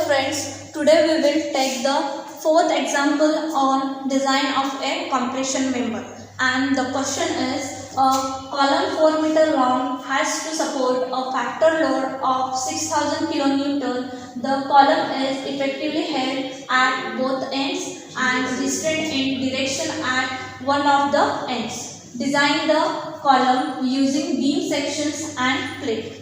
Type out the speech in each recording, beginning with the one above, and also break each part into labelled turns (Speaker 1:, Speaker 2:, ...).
Speaker 1: friends, today we will take the fourth example on design of a compression member, and the question is a column 4 meter long has to support a factor load of 6000 kilonewton. The column is effectively held at both ends and restrained in direction at one of the ends. Design the column using beam sections and plate.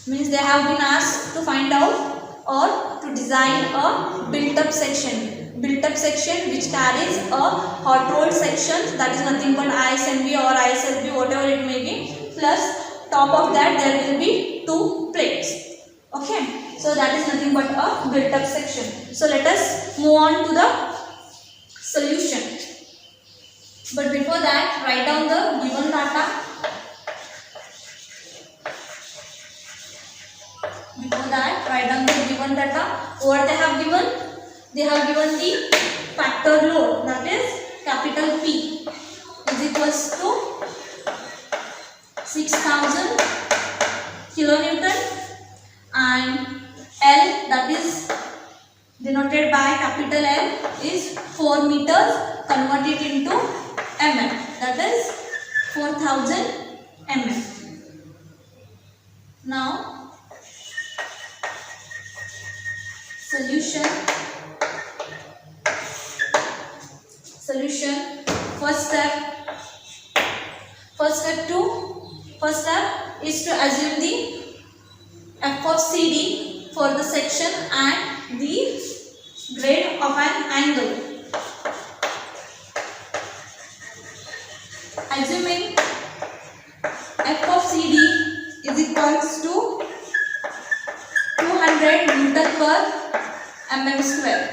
Speaker 1: Means they have been asked to find out or to design a built-up section. Built-up section which carries a hot rolled section, that is nothing but ISMB or ISLB, whatever it may be, plus top of that there will be two plates. Okay, so that is nothing but a built-up section. So let us move on to the solution. But before that, write down the given data. Before that, write down the given data. What they have given? They have given the factor load, that is capital P is equals to 6000 kilonewton, and L, that is denoted by capital L, is 4 meters. Convert it into mm, that is 4000 mm. Now solution. First step is to assume the f of CD for the section and the grade of an angle. Assuming f of CD is equals to 200 Newton per mm square.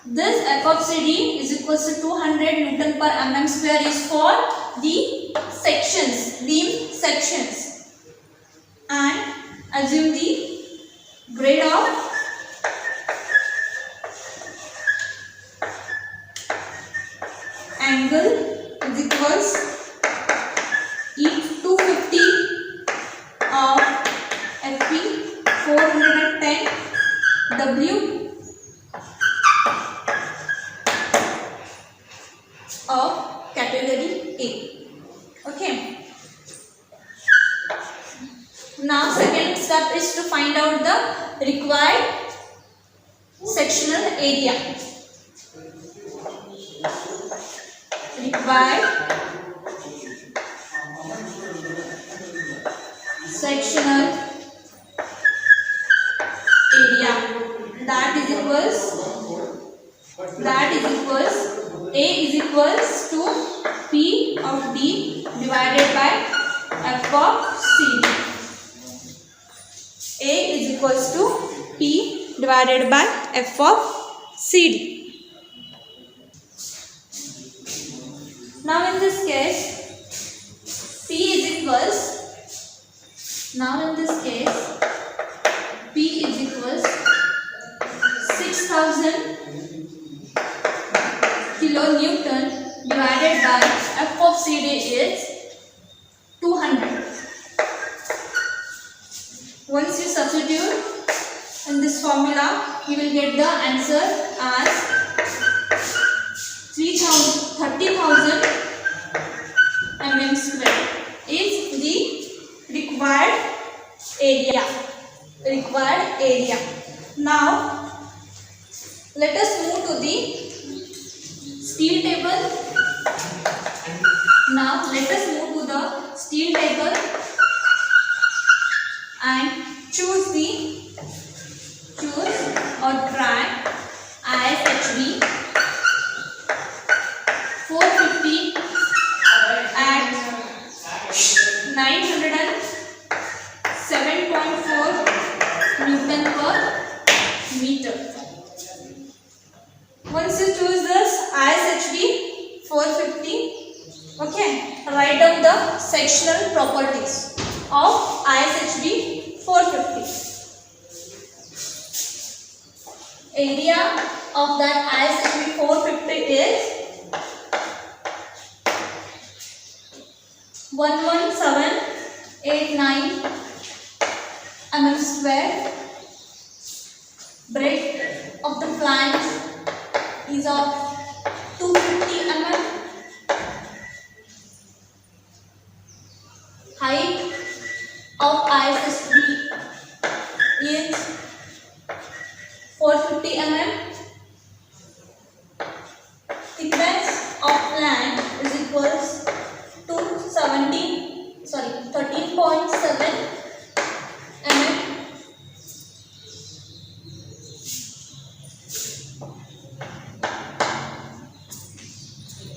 Speaker 1: This f of CD is equals to 200 Newton per mm square is for the sections, beam sections, and assume the grade of angle is equals E250 of FP 410 W of category A. Okay. Now second step is to find out the required sectional area. Required sectional area, that is equals A is equals to P of D divided by F of CD. A is equals to P divided by F of CD. Now in this case, P is equals 6000 kilonewton divided by F of CD is 200. Once you substitute in this formula, you will get the answer as 30,000 mm square is the required area. Now let us move to the steel table. And choose or try ISHB 450 at 907.4 Newton per meter. Once you choose this ISHB 450, okay, write down the sectional properties of ISHB 450. Area of that ISHB 450 is 11789 mm square. Breadth of the flange is of 250 mm. Height of ISSB is 450 mm. Thickness of flange is equals to 13.7 mm.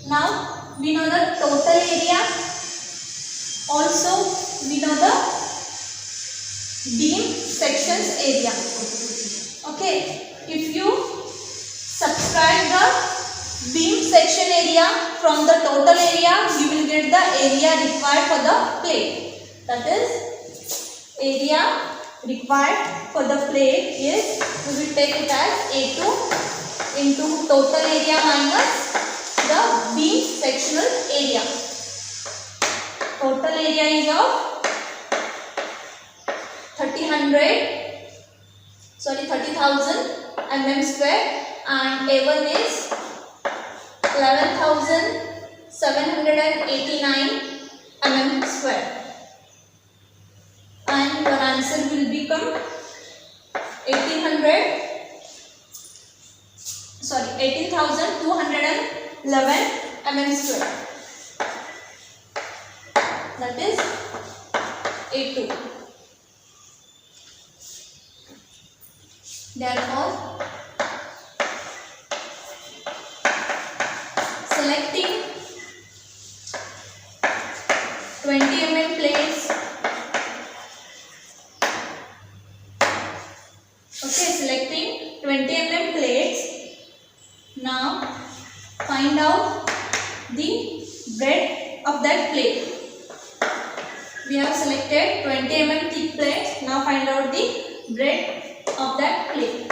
Speaker 1: Now we know the total area. Also we know the beam sections area. Okay, if you subtract the beam section area from the total area, you will get the area required for the plate. That is, area required for the plate is, we will take it as A2 into total area minus the beam sectional area. Total area is of 30,000 mm square and A1 is 11,789 mm square, and your answer will become 18,211 mm square. That is A2. Therefore, selecting 20 mm plates. Okay, selecting 20 mm plates. Now find out the breadth of that plate. We have selected 20 mm thick plates. Now find out the breadth of that plate.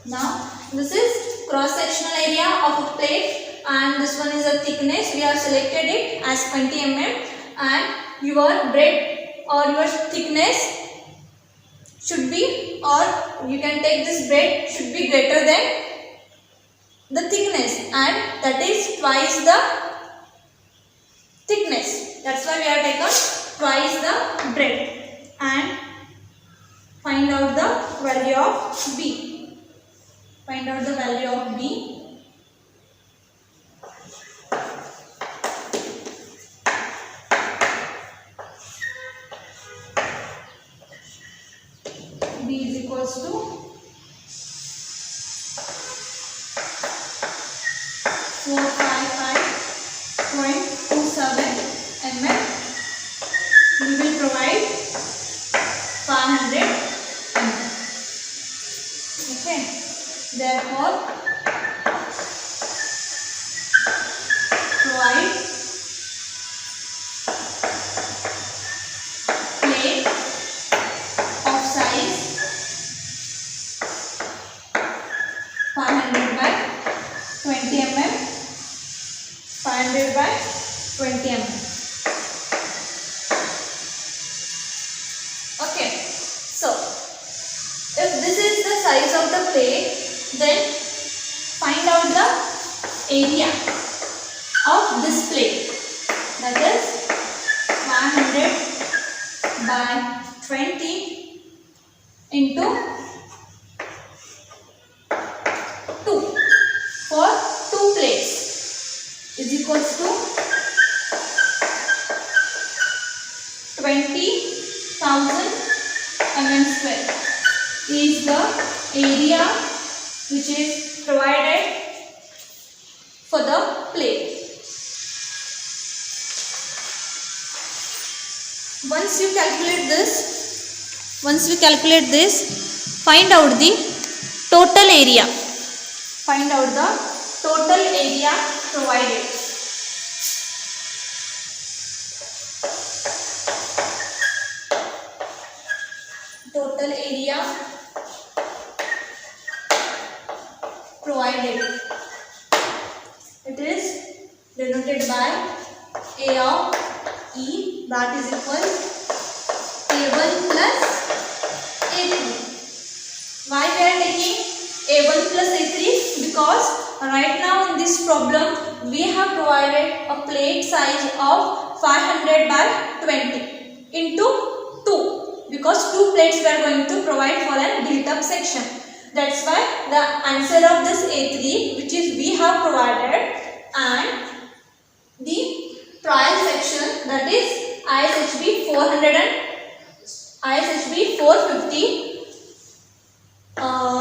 Speaker 1: Now this is cross sectional area of a plate and this one is a thickness. We have selected it as 20 mm and your breadth or your thickness should be, or you can take this breadth should be greater than the thickness, and that is twice the thickness. That's why we have taken twice the breadth. And find out the value of B. Find out the value of B. B is equals to 455.27 mm. We will provide 500 mm. Okay. Therefore, provide plate of size 500 by 20 mm. 500 by 20 mm. Okay. So, if this is the size of the plate, then find out the area of this plate. That is 500 by 20 into 2 for 2 plates is equals to 20,000 mm square is the area which is provided for the plate. Once you calculate this, find out the total area. Find out the total area provided. Total area provided. It is denoted by A of E, that is equal A1 plus A2. this problem, we have provided a plate size of 500 by 20 into 2, because 2 plates we are going to provide for a built up section. That's why the answer of this A3, which is we have provided, and the trial section, that is ISHB 400 and ISHB 450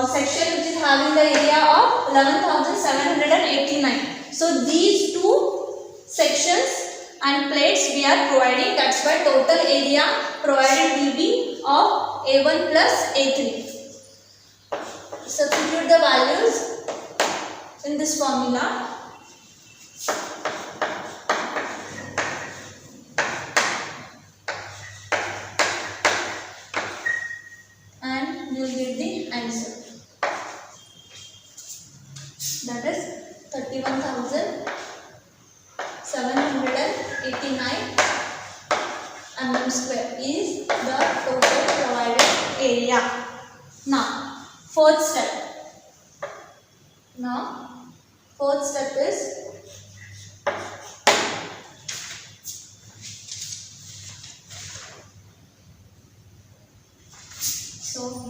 Speaker 1: section, which is having the area of 11,789. So these two sections and plates we are providing. That's why total area provided will be of A1 plus A3. Substitute the values in this formula. And you will get the answer. That is 31,789 mm square is the total provided area. Now, fourth step is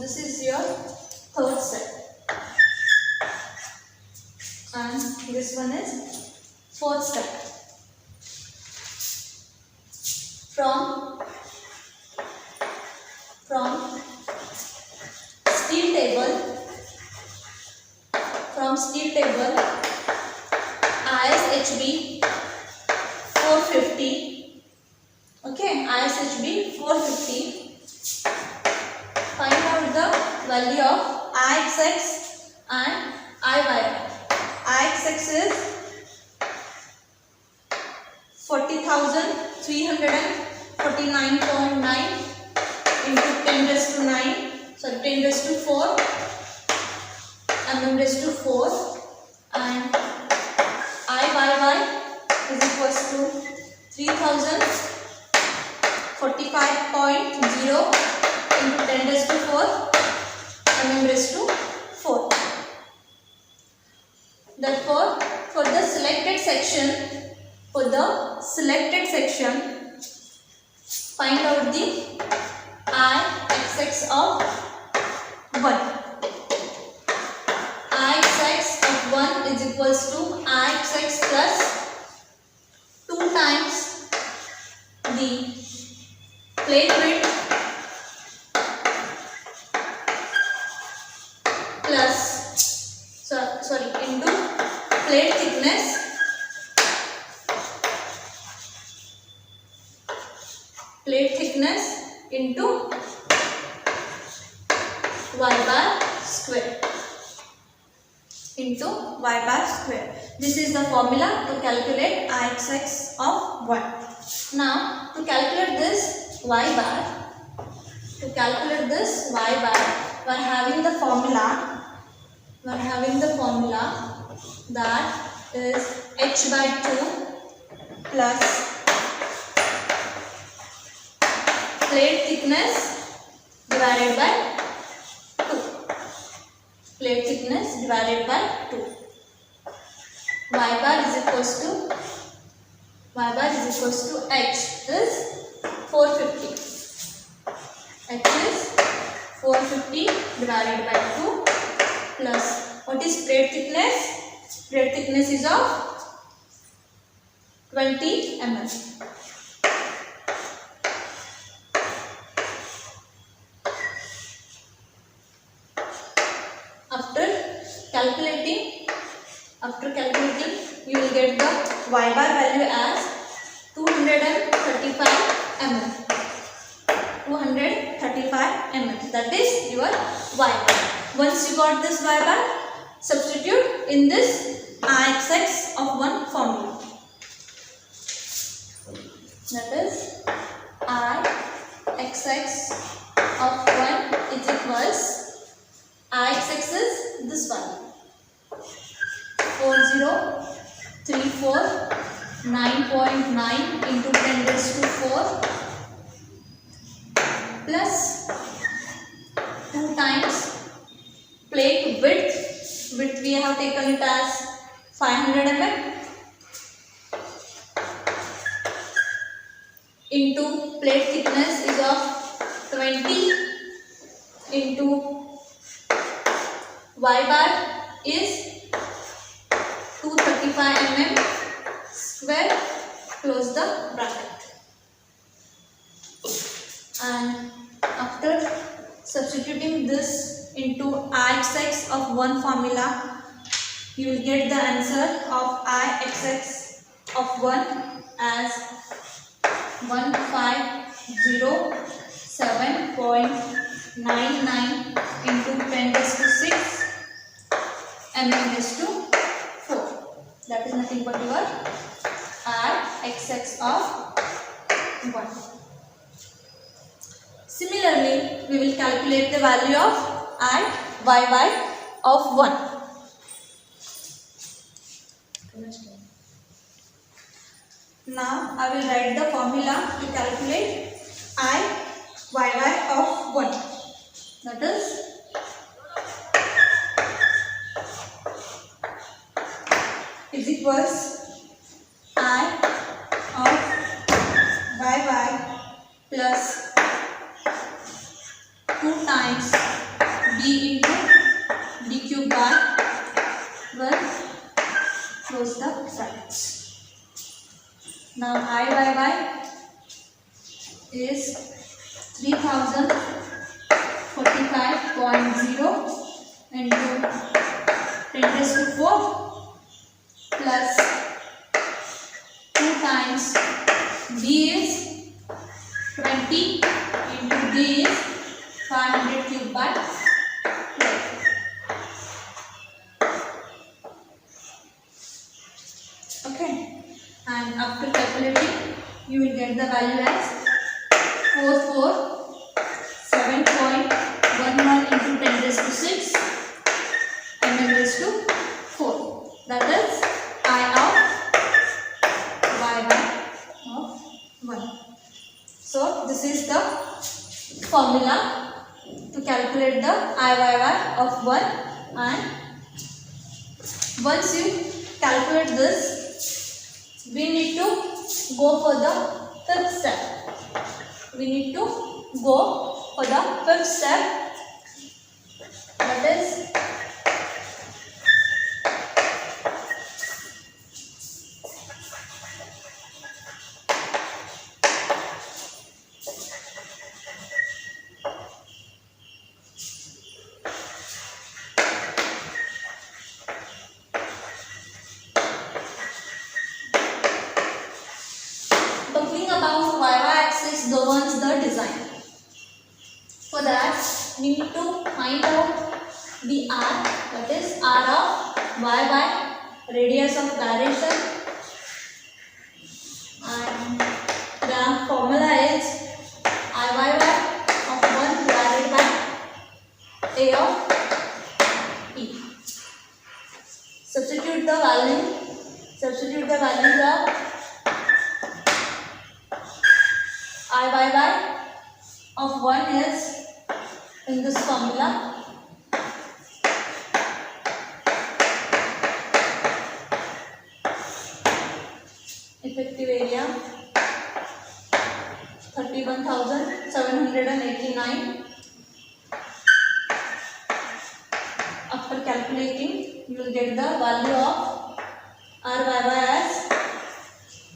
Speaker 1: this is your third step, and this one is fourth step. From steel table ISHB 450, okay, ISHB 450, find out the value of IXX and IYY. IXX is 40,349.9 into 10 raised to 9, sorry 10 raised to 4 mm raised to 4, and IYY is equals to 3,045.0 into 10 raised to 4 mm raised to 4. Therefore, for the selected section, find out the IXX of 1. IXX of 1 is equals to IXX plus 2 times the plate width plus into plate thickness into y bar square This is the formula to calculate IXX of 1. Now to calculate this y bar, we are having the formula that is h by 2 plus plate thickness divided by 2. Y bar is equals to h is 450. H is 450 divided by 2 plus what is plate thickness? Plate thickness is of 20 mm. After calculating, you will get the y bar value as 235 mm. That is your y bar. Once you got this y bar, substitute in this IXX of 1 formula. That is IXX of 1 is equals, IXX is this one, 40,349.9 into 10 raised to 4 plus 2 times plate width we have taken it as 500 mm into plate thickness is of 20 into y bar is 235 mm square. Close the bracket. And after substituting this into Ixx of one formula, you will get the answer of Ixx of 1 as 1507.99 into 10 raised to 6 mm raised to 4. That is nothing but your Ixx of 1. Similarly, we will calculate the value of Iyy of 1. Now I will write the formula to calculate Iyy of 1. That is equals I of yy plus 2 times b into d cube by 12. Close the brackets. Now Iyy is 3045.0 into 10 raised to 4 plus 2 times b is 20 into d is 500 cube by 12. Okay, and after calculating you will get the value as 447.11 into 10 raised to 6 mm raised to 4. That is I of yy of 1. So this is the formula to calculate the Iyy of 1, and once you calculate this, we need to go for the fifth step. That is talking about y-axis governs the design. For that, we need to find out the r, that is r of y by radius of gyration, and the formula is Iyy of 1 divided by a of e. Substitute the values of Iyy of 1 is in this formula. Effective area 31,789. After calculating, you will get the value of Ryy as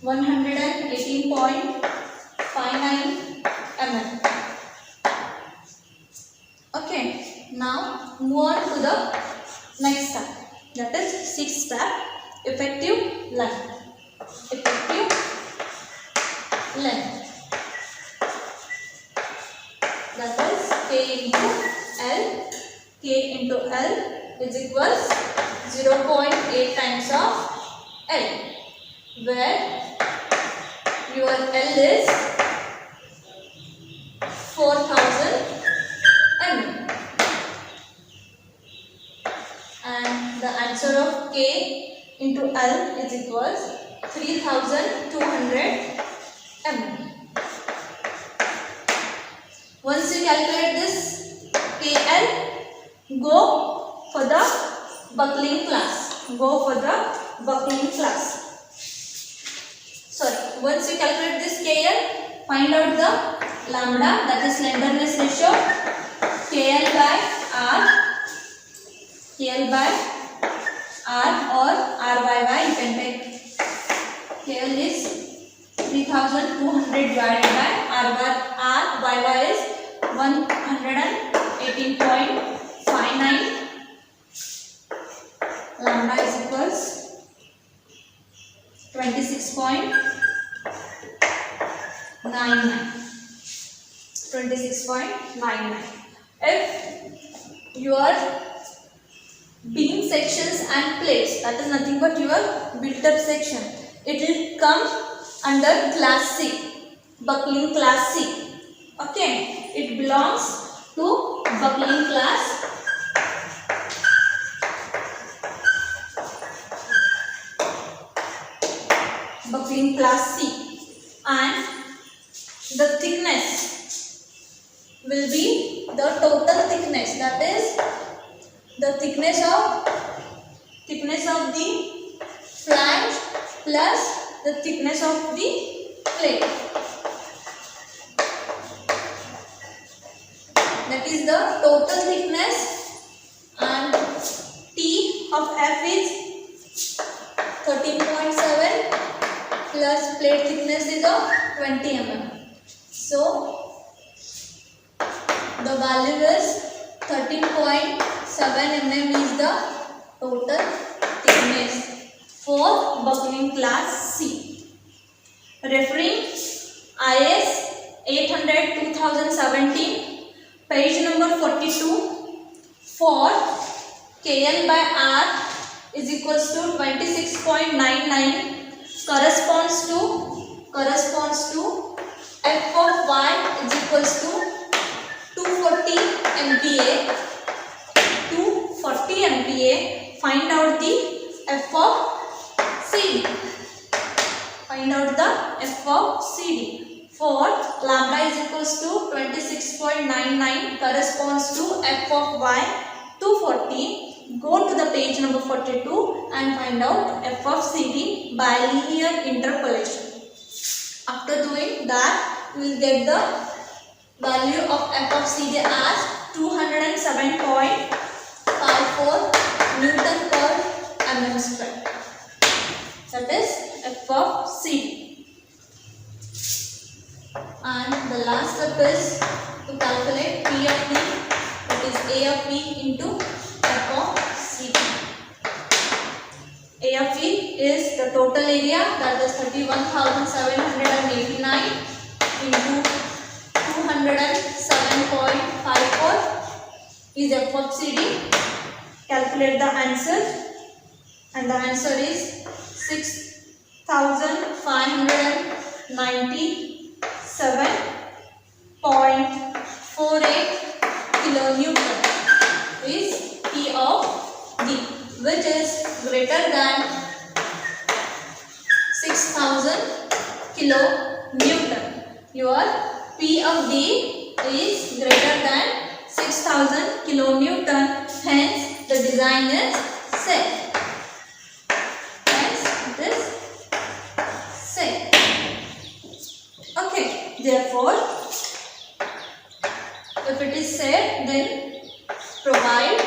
Speaker 1: 118.59 mm. Okay, now move on to the next step. That is sixth step, effective length. That is K into L is equals 0.8 times of L, where your L is 4000 mm, and the answer of K into L is equals 3200 mm. Once you calculate this KL, go for the buckling class. buckling class. Sorry, once you calculate this KL, find out the lambda, that is slenderness ratio, KL by R or R by Y. You can take KL is 3200 divided by R by Y is 118.59. Lambda is equals 26.99. 26.99. If your beam sections and plates, that is nothing but your built up section, it will come under class C, buckling class C. Okay, it belongs to buckling class. Buckling class C, and the thickness will be the total thickness, that is the thickness of the flange plus the thickness of the plate. That is the total thickness, and T of F is 13.7 plus plate thickness is of 20 mm. So the value is 13.7 mm is the total thickness for buckling class C. Referring IS 800/2017, page number 42, for KL by R is equals to 26.99 corresponds to F of Y is equals to 240 MPa. 240 MPa. Find out the F of CD. Find out the F of CD. For lambda is equals to 26.99 corresponds to F of Y 240. Go to the page number 42 and find out F of CD by linear interpolation. After doing that, we will get the value of F of CD as 207.54 Newton per mm square. That is F of CD. And the last step is to calculate P of P, that is A of P into F of CD. A of P is the total area, that is 31,789 into 207.54 is F of CD. Calculate the answer, and the answer is 6,597.48 kilonewton is P of D, which is greater than 6,000 kilonewton. Your P of D is greater than 6,000 kilonewton, hence the design is safe. Hence it is safe. Okay, therefore, if it is safe, then provide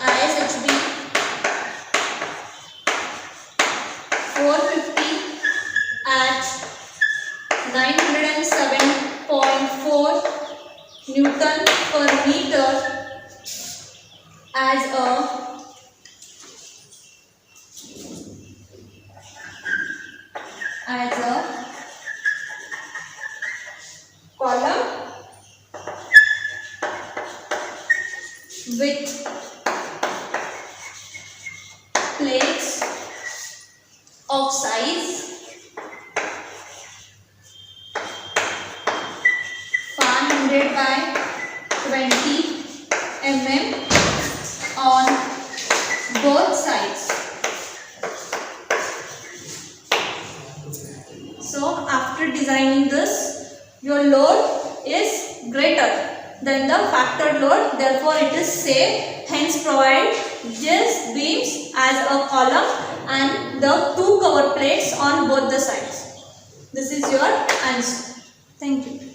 Speaker 1: ISHB 450 at 907.4 Newton per meter as a column with plates of size 500 by 20 mm on both sides. So after designing this, your load is greater. than the factored load. Therefore, it is safe. Hence, provide these beams as a column and the 2 cover plates on both the sides. This is your answer. Thank you.